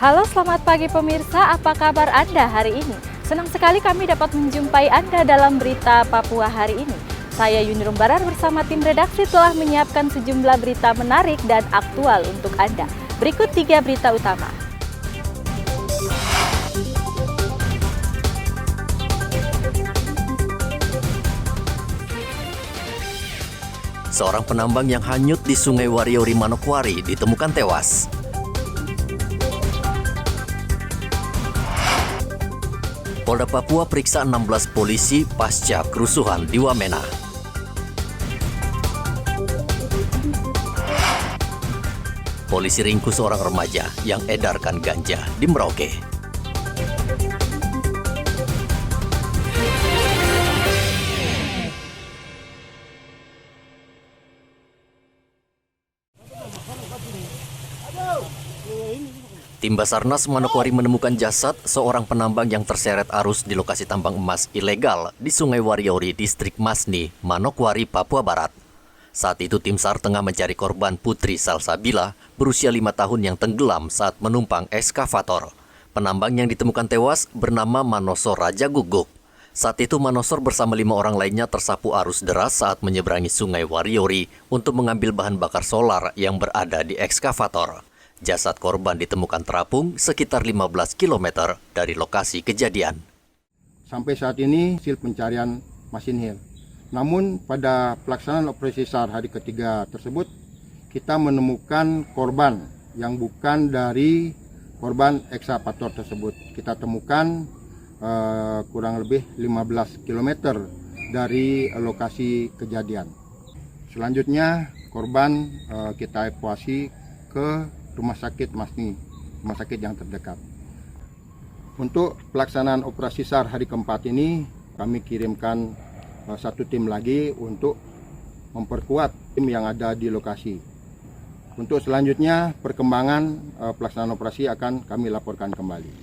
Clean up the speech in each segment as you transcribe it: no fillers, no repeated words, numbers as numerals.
Halo, selamat pagi pemirsa. Apa kabar Anda hari ini? Senang sekali kami dapat menjumpai Anda dalam berita Papua hari ini. Saya Yuni Rumbarar bersama tim redaksi telah menyiapkan sejumlah berita menarik dan aktual untuk Anda. Berikut 3 berita utama. Seorang penambang yang hanyut di Sungai Wariori, Manokwari ditemukan tewas. Polda Papua periksa 16 polisi pasca kerusuhan di Wamena. Polisi ringkus seorang remaja yang edarkan ganja di Merauke. Tim Basarnas Manokwari menemukan jasad seorang penambang yang terseret arus di lokasi tambang emas ilegal di Sungai Wariori, Distrik Masni, Manokwari, Papua Barat. Saat itu tim SAR tengah mencari korban Putri Salsabila berusia 5 tahun yang tenggelam saat menumpang ekskavator. Penambang yang ditemukan tewas bernama Manosor Raja Guguk. Saat itu Manosor bersama 5 orang lainnya tersapu arus deras saat menyeberangi Sungai Wariori untuk mengambil bahan bakar solar yang berada di ekskavator. Jasad korban ditemukan terapung sekitar 15 km dari lokasi kejadian. Sampai saat ini hasil pencarian masih nihil. Namun pada pelaksanaan operasi SAR hari ketiga tersebut, kita menemukan korban yang bukan dari korban ekskavator tersebut. Kita temukan kurang lebih 15 km dari lokasi kejadian. Selanjutnya korban kita evakuasi ke Rumah Sakit Masni, rumah sakit yang terdekat. Untuk pelaksanaan operasi SAR hari keempat ini, kami kirimkan satu tim lagi untuk memperkuat tim yang ada di lokasi. Untuk selanjutnya, perkembangan pelaksanaan operasi akan kami laporkan kembali.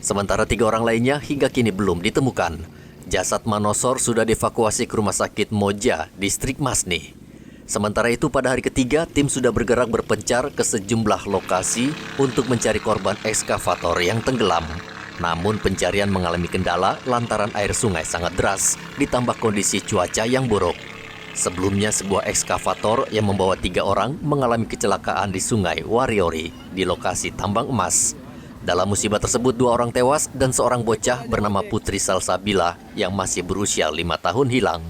Sementara 3 orang lainnya hingga kini belum ditemukan. Jasad Manosor sudah dievakuasi ke Rumah Sakit Moja, Distrik Masni. Sementara itu pada hari ketiga, tim sudah bergerak berpencar ke sejumlah lokasi untuk mencari korban ekskavator yang tenggelam. Namun pencarian mengalami kendala lantaran air sungai sangat deras, ditambah kondisi cuaca yang buruk. Sebelumnya sebuah ekskavator yang membawa 3 orang mengalami kecelakaan di Sungai Wariori di lokasi tambang emas. Dalam musibah tersebut 2 orang tewas dan seorang bocah bernama Putri Salsabila yang masih berusia 5 tahun hilang.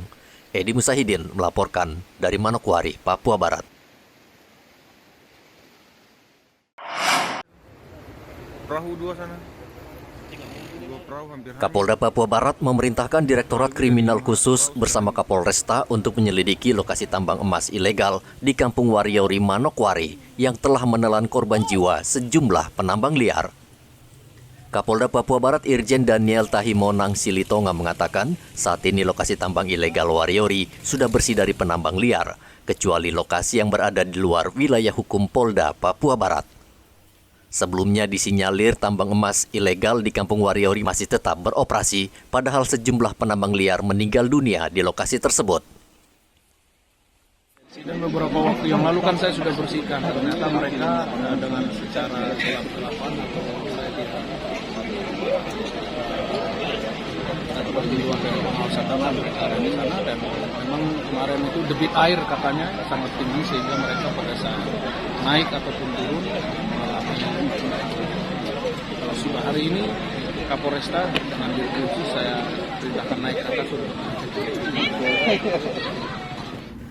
Edi Musahidin melaporkan dari Manokwari, Papua Barat. Perahu 2 sana. Kapolda Papua Barat memerintahkan Direktorat Kriminal Khusus bersama Kapolresta untuk menyelidiki lokasi tambang emas ilegal di Kampung Wariori, Manokwari yang telah menelan korban jiwa sejumlah penambang liar. Kapolda Papua Barat Irjen Daniel Tahimonang Silitonga mengatakan saat ini lokasi tambang ilegal Wariori sudah bersih dari penambang liar, kecuali lokasi yang berada di luar wilayah hukum Polda Papua Barat. Sebelumnya disinyalir tambang emas ilegal di Kampung Wariori masih tetap beroperasi, padahal sejumlah penambang liar meninggal dunia di lokasi tersebut. Dan beberapa waktu yang lalu kan saya sudah bersihkan, ternyata mereka dengan secara gelap-gelapan atau saya tidak seperti luar dari pengawasan tanah mereka ada di sana, dan memang kemarin itu debit air katanya sangat tinggi sehingga mereka pada saat naik ataupun turun kalau sudah hari ini Kapolresta dengan diri khusus saya perintahkan naik ke atas.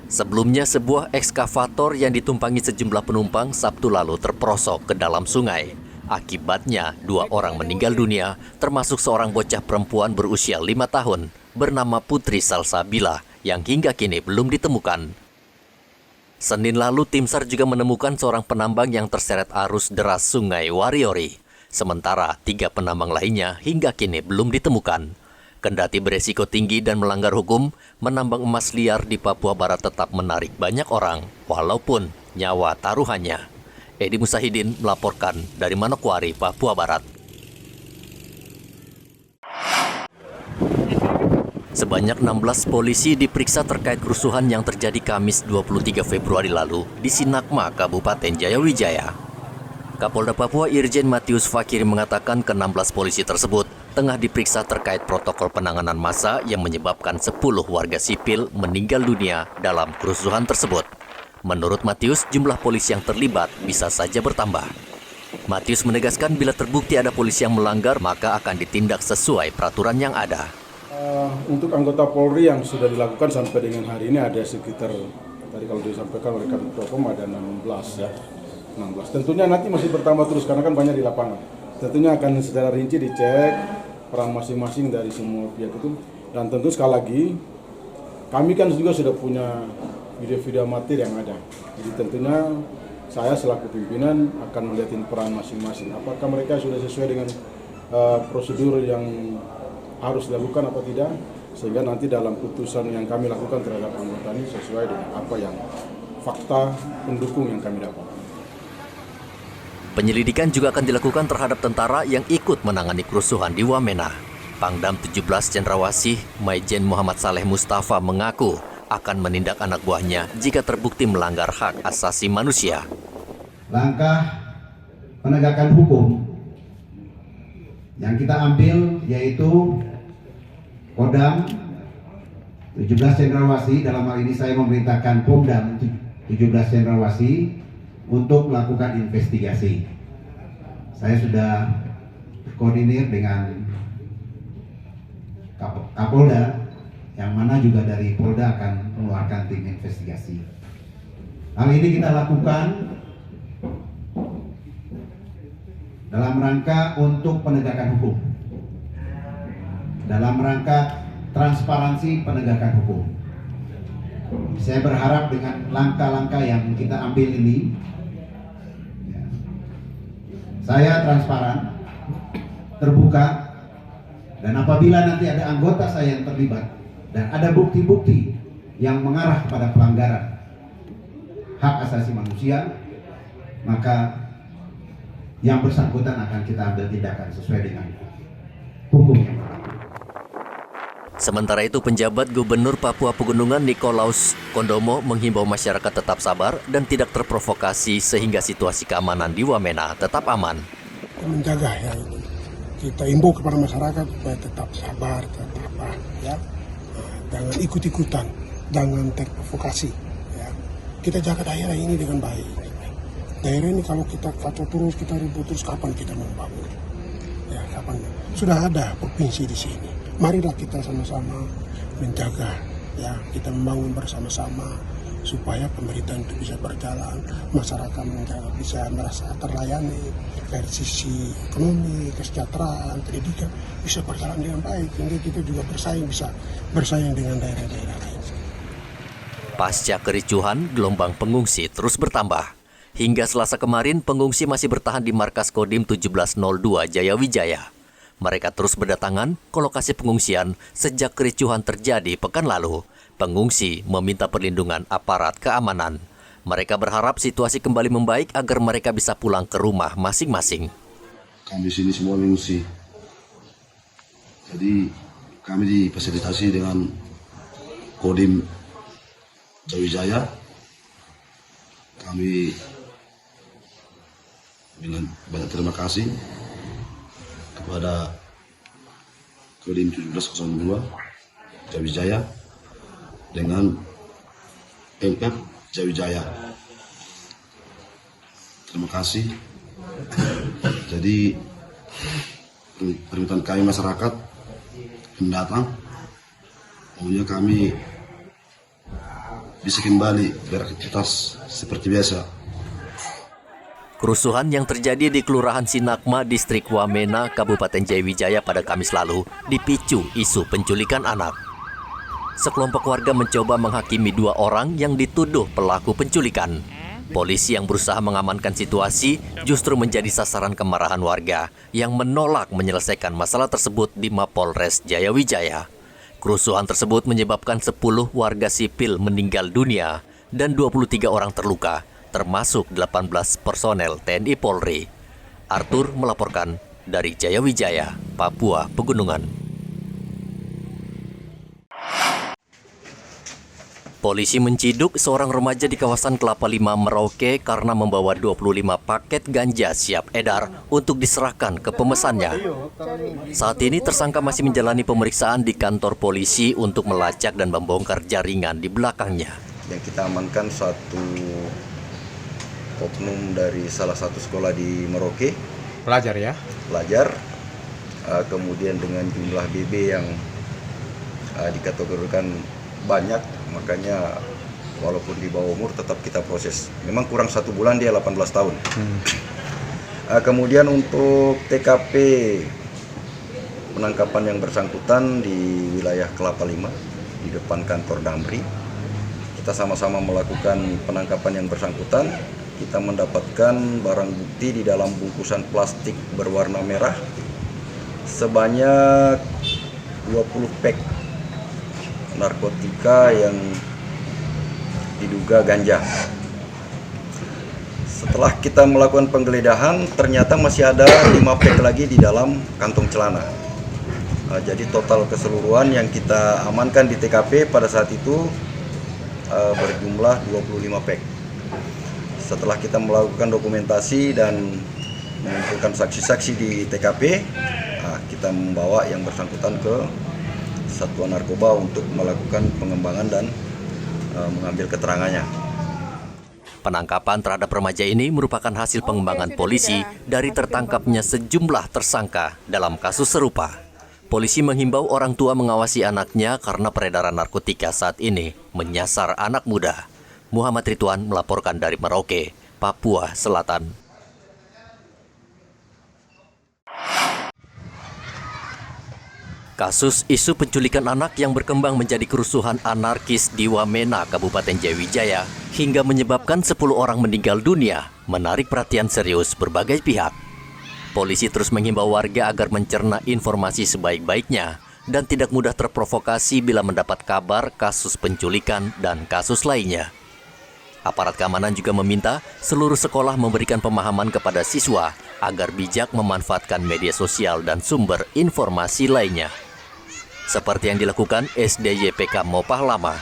Sebelumnya sebuah ekskavator yang ditumpangi sejumlah penumpang Sabtu lalu terperosok ke dalam sungai. Akibatnya 2 orang meninggal dunia, termasuk seorang bocah perempuan berusia 5 tahun bernama Putri Salsabila yang hingga kini belum ditemukan. Senin lalu tim SAR juga menemukan seorang penambang yang terseret arus deras Sungai Wariori. Sementara 3 penambang lainnya hingga kini belum ditemukan. Kendati beresiko tinggi dan melanggar hukum, menambang emas liar di Papua Barat tetap menarik banyak orang, walaupun nyawa taruhannya. Edi Musahidin melaporkan dari Manokwari, Papua Barat. Sebanyak 16 polisi diperiksa terkait kerusuhan yang terjadi Kamis 23 Februari lalu di Sinakma, Kabupaten Jayawijaya. Kapolda Papua Irjen Matius Fakiri mengatakan ke-16 polisi tersebut tengah diperiksa terkait protokol penanganan massa yang menyebabkan 10 warga sipil meninggal dunia dalam kerusuhan tersebut. Menurut Matius, jumlah polisi yang terlibat bisa saja bertambah. Matius menegaskan bila terbukti ada polisi yang melanggar, maka akan ditindak sesuai peraturan yang ada. Untuk anggota Polri yang sudah dilakukan sampai dengan hari ini ada sekitar, tadi kalau disampaikan oleh Kabid Propam ada 16 ya. 16. Tentunya nanti masih bertambah terus karena kan banyak di lapangan. Tentunya akan secara rinci dicek peran masing-masing dari semua pihak itu. Dan tentu sekali lagi, kami kan juga sudah punya video-video amatir yang ada. Jadi tentunya saya selaku pimpinan akan melihat peran masing-masing. Apakah mereka sudah sesuai dengan prosedur yang harus dilakukan atau tidak. Sehingga nanti dalam putusan yang kami lakukan terhadap anggota ini sesuai dengan apa yang fakta pendukung yang kami dapat. Penyelidikan juga akan dilakukan terhadap tentara yang ikut menangani kerusuhan di Wamena. Pangdam 17 Cendrawasih, Maijen Muhammad Saleh Mustafa mengaku akan menindak anak buahnya jika terbukti melanggar hak asasi manusia. Langkah penegakan hukum yang kita ambil yaitu Kodam 17 Cendrawasih, dalam hal ini saya memerintahkan Pomdam 17 Cendrawasih untuk melakukan investigasi. Saya sudah koordinir dengan Kapolda, yang mana juga dari Polda akan mengeluarkan tim investigasi. Hal ini kita lakukan dalam rangka untuk penegakan hukum, dalam rangka transparansi penegakan hukum. Saya berharap dengan langkah-langkah yang kita ambil ini, saya transparan, terbuka, dan apabila nanti ada anggota saya yang terlibat dan ada bukti-bukti yang mengarah kepada pelanggaran hak asasi manusia, maka yang bersangkutan akan kita ambil tindakan sesuai dengan hukum yang berlaku. Sementara itu, penjabat Gubernur Papua Pegunungan Nikolaus Kondomo menghimbau masyarakat tetap sabar dan tidak terprovokasi sehingga situasi keamanan di Wamena tetap aman. Menjaga ya ini. Kita imbau kepada masyarakat supaya tetap sabar, tetap ya. Jangan ikut-ikutan, jangan terprovokasi ya. Kita jaga daerah ini dengan baik. Daerah ini kalau kita kacau terus, kita ribut terus, kapan kita mau bangun? Ya, kapan? Sudah ada provinsi di sini. Marilah kita sama-sama menjaga, ya, kita membangun bersama-sama supaya pemerintahan itu bisa berjalan, masyarakat bisa merasa terlayani dari sisi ekonomi, kesejahteraan, pendidikan bisa berjalan dengan baik, sehingga kita juga bisa bersaing dengan daerah-daerah lain. Pasca kericuhan, gelombang pengungsi terus bertambah. Hingga Selasa kemarin, pengungsi masih bertahan di markas Kodim 1702 Jayawijaya. Mereka terus berdatangan ke lokasi pengungsian sejak kericuhan terjadi pekan lalu. Pengungsi meminta perlindungan aparat keamanan. Mereka berharap situasi kembali membaik agar mereka bisa pulang ke rumah masing-masing. Kami di sini semua mengungsi. Jadi kami difasilitasi dengan Kodim Jayawijaya. Kami dengan banyak terima kasih kepada Kodim 1702 Jayawijaya dengan MPF Jayawijaya. Terima kasih. Jadi permintaan kami masyarakat pendatang, maunya kami bisa kembali beraktivitas seperti biasa. Kerusuhan yang terjadi di Kelurahan Sinakma, Distrik Wamena, Kabupaten Jayawijaya pada Kamis lalu dipicu isu penculikan anak. Sekelompok warga mencoba menghakimi 2 orang yang dituduh pelaku penculikan. Polisi yang berusaha mengamankan situasi justru menjadi sasaran kemarahan warga yang menolak menyelesaikan masalah tersebut di Mapolres Jayawijaya. Kerusuhan tersebut menyebabkan 10 warga sipil meninggal dunia dan 23 orang terluka, termasuk 18 personel TNI Polri. Arthur melaporkan dari Jayawijaya, Papua Pegunungan. Polisi menciduk seorang remaja di kawasan Kelapa Lima, Merauke karena membawa 25 paket ganja siap edar untuk diserahkan ke pemesannya. Saat ini tersangka masih menjalani pemeriksaan di kantor polisi untuk melacak dan membongkar jaringan di belakangnya. Yang kita amankan satu oknum dari salah satu sekolah di Merauke. Pelajar ya? Pelajar, kemudian dengan jumlah BB yang dikategorikan banyak, makanya walaupun di bawah umur tetap kita proses. Memang kurang 1 bulan, dia 18 tahun. Kemudian untuk TKP penangkapan yang bersangkutan di wilayah Kelapa Lima, di depan kantor Damri, kita sama-sama melakukan penangkapan yang bersangkutan. Kita mendapatkan barang bukti di dalam bungkusan plastik berwarna merah sebanyak 20 pack narkotika yang diduga ganja. Setelah kita melakukan penggeledahan, ternyata masih ada 5 pack lagi di dalam kantong celana. Jadi total keseluruhan yang kita amankan di TKP pada saat itu berjumlah 25 pack. Setelah kita melakukan dokumentasi dan mengumpulkan saksi-saksi di TKP, kita membawa yang bersangkutan ke Satuan Narkoba untuk melakukan pengembangan dan mengambil keterangannya. Penangkapan terhadap remaja ini merupakan hasil pengembangan polisi dari tertangkapnya sejumlah tersangka dalam kasus serupa. Polisi menghimbau orang tua mengawasi anaknya karena peredaran narkotika saat ini menyasar anak muda. Muhammad Ridwan melaporkan dari Merauke, Papua Selatan. Kasus isu penculikan anak yang berkembang menjadi kerusuhan anarkis di Wamena, Kabupaten Jayawijaya, hingga menyebabkan 10 orang meninggal dunia, menarik perhatian serius berbagai pihak. Polisi terus menghimbau warga agar mencerna informasi sebaik-baiknya dan tidak mudah terprovokasi bila mendapat kabar kasus penculikan dan kasus lainnya. Aparat keamanan juga meminta seluruh sekolah memberikan pemahaman kepada siswa agar bijak memanfaatkan media sosial dan sumber informasi lainnya. Seperti yang dilakukan SDYPK Mopah Lama,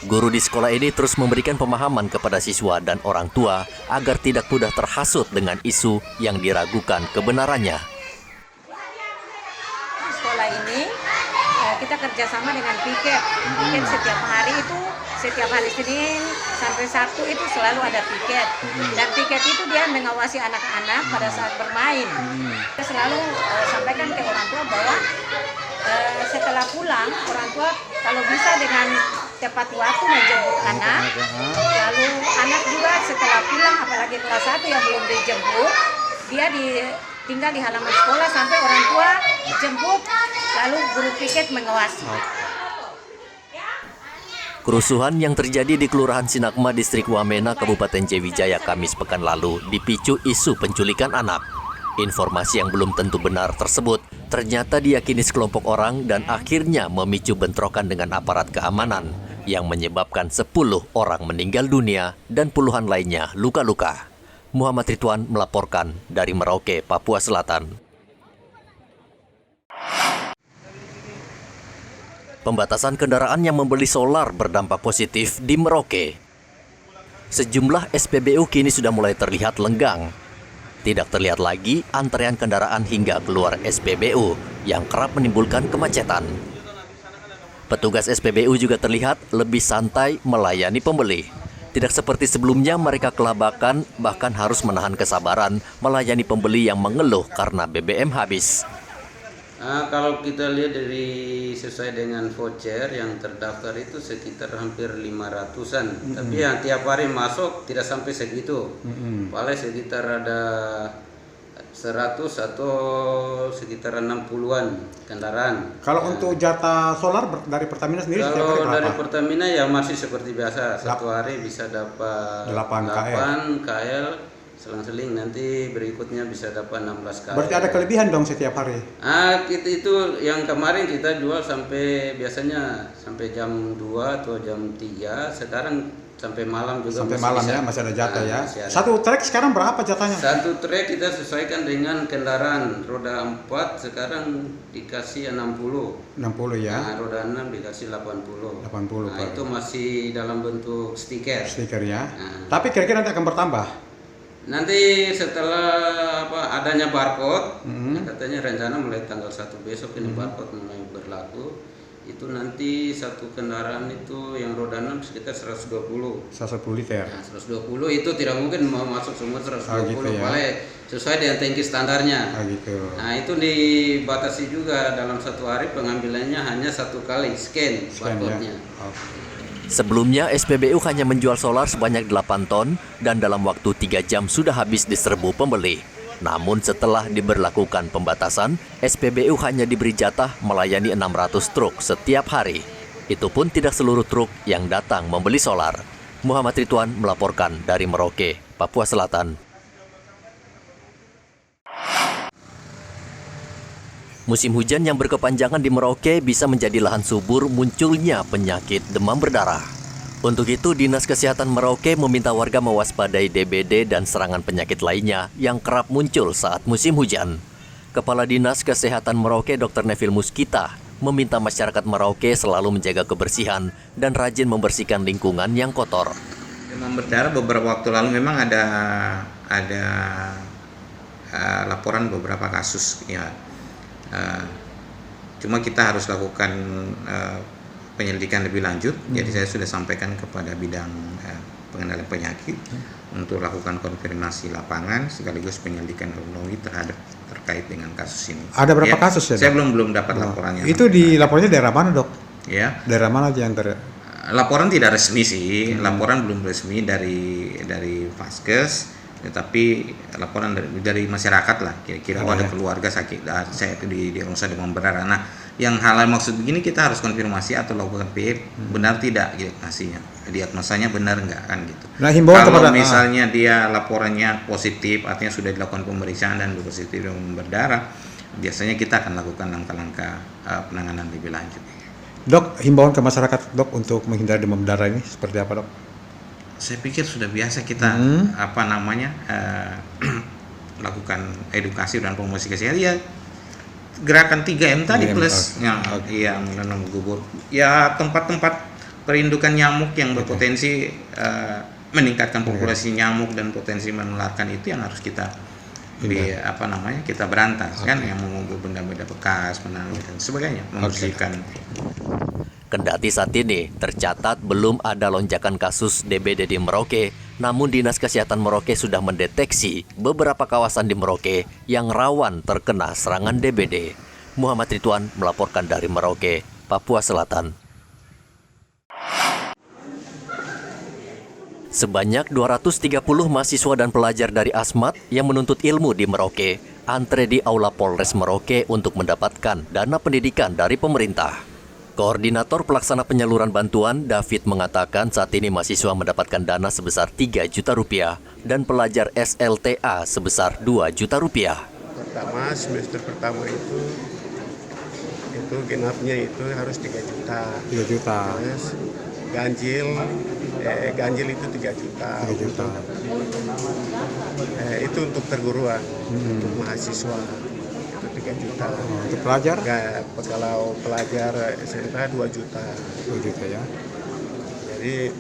guru di sekolah ini terus memberikan pemahaman kepada siswa dan orang tua agar tidak mudah terhasut dengan isu yang diragukan kebenarannya. Sekolah ini kita kerjasama dengan piket. Piket setiap hari itu, setiap hari Senin sampai Sabtu itu selalu ada piket. Dan piket itu dia mengawasi anak-anak pada saat bermain. Kita selalu sampaikan ke orang tua bahwa setelah pulang, orang tua kalau bisa dengan tepat waktu menjemput anak. Lalu anak juga setelah pulang, apalagi kelas 1 yang belum dijemput, dia tinggal di halaman sekolah sampai orang tua jemput, lalu guru piket mengawasi. Kerusuhan yang terjadi di Kelurahan Sinagma, Distrik Wamena, Kabupaten Jayawijaya, Kamis pekan lalu dipicu isu penculikan anak. Informasi yang belum tentu benar tersebut ternyata diyakini sekelompok orang dan akhirnya memicu bentrokan dengan aparat keamanan yang menyebabkan 10 orang meninggal dunia dan puluhan lainnya luka-luka. Muhammad Ridwan melaporkan dari Merauke, Papua Selatan. Pembatasan kendaraan yang membeli solar berdampak positif di Merauke. Sejumlah SPBU kini sudah mulai terlihat lenggang. Tidak terlihat lagi antrean kendaraan hingga keluar SPBU yang kerap menimbulkan kemacetan. Petugas SPBU juga terlihat lebih santai melayani pembeli. Tidak seperti sebelumnya mereka kelabakan bahkan harus menahan kesabaran melayani pembeli yang mengeluh karena BBM habis. Kalau kita lihat dari sesuai dengan voucher yang terdaftar itu sekitar hampir 500-an. Tapi yang tiap hari masuk tidak sampai segitu. Paling sekitar ada 100 atau sekitar 60-an kendaraan. Kalau untuk jatah solar dari Pertamina sendiri kalau dari Pertamina ya masih seperti biasa. Satu hari bisa dapat 8 KL. Selang-seling nanti berikutnya bisa dapat 16 kali. Berarti ada kelebihan dong setiap hari? Kita itu yang kemarin kita jual sampai biasanya sampai jam 2 atau jam 3. Sekarang sampai malam juga. Sampai malam ya, masih ada jatah ya. Masih ada. Satu trek sekarang berapa jatahnya? Satu trek kita sesuaikan dengan kendaraan. Roda 4 sekarang dikasih 60. 60 ya. Nah, roda 6 dikasih 80. 80 Nah, itu masih dalam bentuk stiker. Stiker ya. Nah. Tapi kira-kira nanti akan bertambah. Nanti setelah adanya barcode, katanya rencana mulai tanggal 1 besok ini barcode mulai berlaku. Itu nanti satu kendaraan itu yang roda 6 sekitar 120. 110 liter. Nah, 120 itu tidak mungkin mau masuk semua 120, gitu ya. paling sesuai dengan tangki standarnya. Gitu. Nah, itu dibatasi juga dalam satu hari pengambilannya hanya satu kali scan barcode-nya. Ya. Sebelumnya, SPBU hanya menjual solar sebanyak 8 ton dan dalam waktu 3 jam sudah habis diserbu pembeli. Namun setelah diberlakukan pembatasan, SPBU hanya diberi jatah melayani 600 truk setiap hari. Itu pun tidak seluruh truk yang datang membeli solar. Muhammad Ridwan melaporkan dari Merauke, Papua Selatan. Musim hujan yang berkepanjangan di Merauke bisa menjadi lahan subur munculnya penyakit demam berdarah. Untuk itu, Dinas Kesehatan Merauke meminta warga mewaspadai DBD dan serangan penyakit lainnya yang kerap muncul saat musim hujan. Kepala Dinas Kesehatan Merauke Dr. Neville Muskita meminta masyarakat Merauke selalu menjaga kebersihan dan rajin membersihkan lingkungan yang kotor. Demam berdarah beberapa waktu lalu memang ada laporan beberapa kasus ya. Cuma kita harus lakukan penyelidikan lebih lanjut. Jadi saya sudah sampaikan kepada bidang pengendalian penyakit untuk lakukan konfirmasi lapangan sekaligus penyelidikan kronologi terkait dengan kasus ini. Ada berapa kasus ya? Saya belum dapat laporannya. Itu dilapornya daerah mana, Dok? Ya. Daerah mana aja yang Laporan tidak resmi sih, laporan belum resmi dari Vaskes, tetapi laporan dari masyarakat lah, kira-kira ada keluarga sakit, saya itu di Rosa demam berdarah. Nah, yang hal maksud begini kita harus konfirmasi atau lakukan PE benar tidak diagnosanya benar enggak kan gitu. Nah, kalau misalnya dia laporannya positif, artinya sudah dilakukan pemeriksaan dan positif demam berdarah, biasanya kita akan lakukan langkah-langkah penanganan lebih lanjut. Dok, himbauan ke masyarakat, Dok, untuk menghindari demam berdarah ini seperti apa, Dok? Saya pikir sudah biasa kita lakukan edukasi dan promosi kesehatan ya, gerakan 3M tadi plus yang menanam gugur ya, tempat-tempat perindukan nyamuk yang berpotensi meningkatkan populasi nyamuk dan potensi menularkan itu yang harus kita kita berantas kan, yang mengumpul benda-benda bekas, menanam dan sebagainya, membersihkan. Kendati saat ini tercatat belum ada lonjakan kasus DBD di Merauke, namun Dinas Kesehatan Merauke sudah mendeteksi beberapa kawasan di Merauke yang rawan terkena serangan DBD. Muhammad Ridwan melaporkan dari Merauke, Papua Selatan. Sebanyak 230 mahasiswa dan pelajar dari Asmat yang menuntut ilmu di Merauke antre di Aula Polres Merauke untuk mendapatkan dana pendidikan dari pemerintah. Koordinator Pelaksana Penyaluran Bantuan David mengatakan saat ini mahasiswa mendapatkan dana sebesar 3 juta rupiah dan pelajar SLTA sebesar 2 juta rupiah. Pertama, semester pertama itu genapnya itu harus 3 juta. 3 juta. Terus ganjil itu 3 juta. 3 juta. Itu untuk perguruan, untuk mahasiswa. 3 juta. Untuk pelajar? Kalau pelajar SMK 2 juta. 2 juta ya. Jadi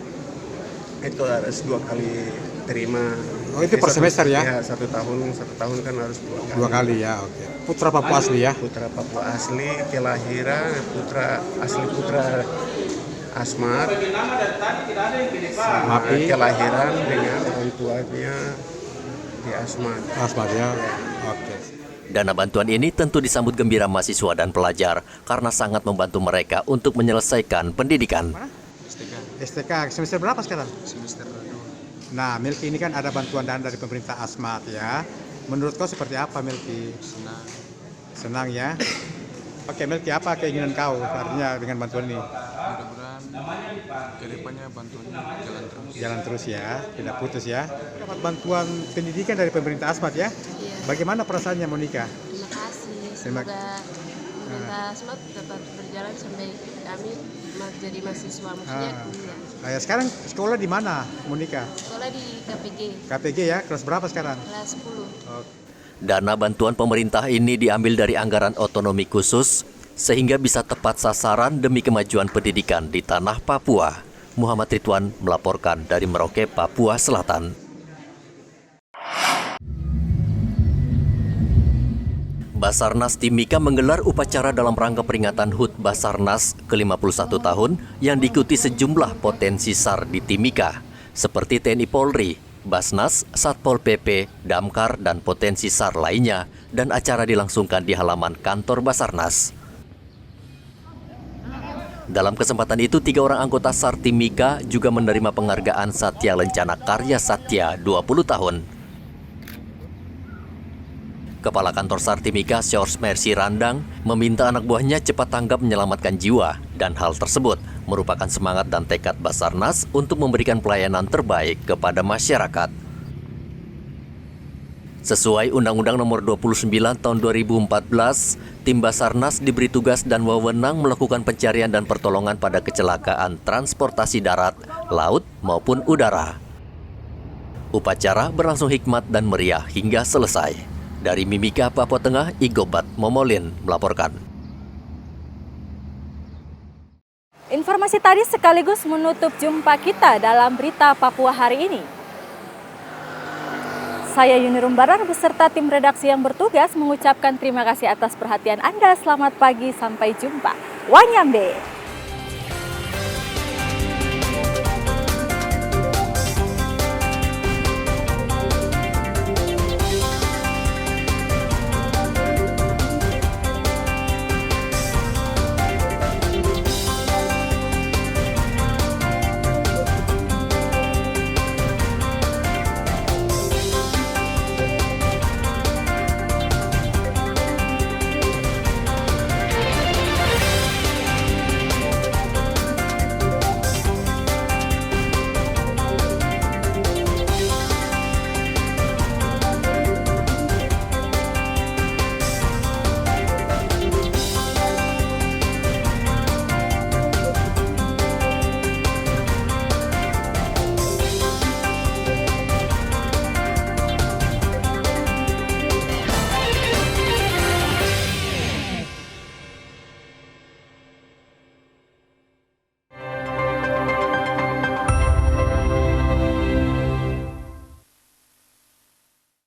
itu harus 2 kali terima. Oh, itu per semester ya? Ya, satu tahun kan harus 2 kali. 2 kali ya, oke. Putra Papua asli ya? Putra Papua asli, kelahiran putra Asmat. Kelahiran dengan orang tuanya di Asmat. Asmat ya. Oke. Dana bantuan ini tentu disambut gembira mahasiswa dan pelajar karena sangat membantu mereka untuk menyelesaikan pendidikan. STK semester berapa sekarang? Semester 2. Nah, Milky ini kan ada bantuan dana dari pemerintah Asmat ya. Menurut kau seperti apa, Milky? Senang. Senang ya. Oke, Milky, apa keinginan kau artinya dengan bantuan ini? Mudah-mudahan kedepannya bantuannya jalan terus ya, tidak putus ya. Dapat bantuan pendidikan dari pemerintah Asmat ya. Iya. Bagaimana perasaannya, Monica? Terima kasih. Semoga pemerintah Asmat dapat berjalan sampai kami jadi mahasiswa, maksudnya kuliah. Ya, sekarang sekolah di mana, Monica? Sekolah di KPG. KPG ya, kelas berapa sekarang? Kelas 10. Dana bantuan pemerintah ini diambil dari anggaran otonomi khusus sehingga bisa tepat sasaran demi kemajuan pendidikan di tanah Papua. Muhammad Ridwan melaporkan dari Merauke, Papua Selatan. Basarnas Timika menggelar upacara dalam rangka peringatan HUT Basarnas ke-51 tahun yang diikuti sejumlah potensi SAR di Timika, seperti TNI Polri, Basnas, Satpol PP, Damkar, dan potensi SAR lainnya, dan acara dilangsungkan di halaman kantor Basarnas. Dalam kesempatan itu, 3 orang anggota SAR Timika juga menerima penghargaan Satya Lencana Karya Satya 20 tahun. Kepala Kantor SAR Timika, George Mercy Randang, meminta anak buahnya cepat tanggap menyelamatkan jiwa, dan hal tersebut merupakan semangat dan tekad Basarnas untuk memberikan pelayanan terbaik kepada masyarakat. Sesuai Undang-Undang Nomor 29 Tahun 2014, tim Basarnas diberi tugas dan wewenang melakukan pencarian dan pertolongan pada kecelakaan transportasi darat, laut, maupun udara. Upacara berlangsung hikmat dan meriah hingga selesai. Dari Mimika, Papua Tengah, Igobat Momolin melaporkan. Informasi tadi sekaligus menutup jumpa kita dalam berita Papua hari ini. Saya Yunirum Barar beserta tim redaksi yang bertugas mengucapkan terima kasih atas perhatian Anda. Selamat pagi, sampai jumpa. Wanyambe.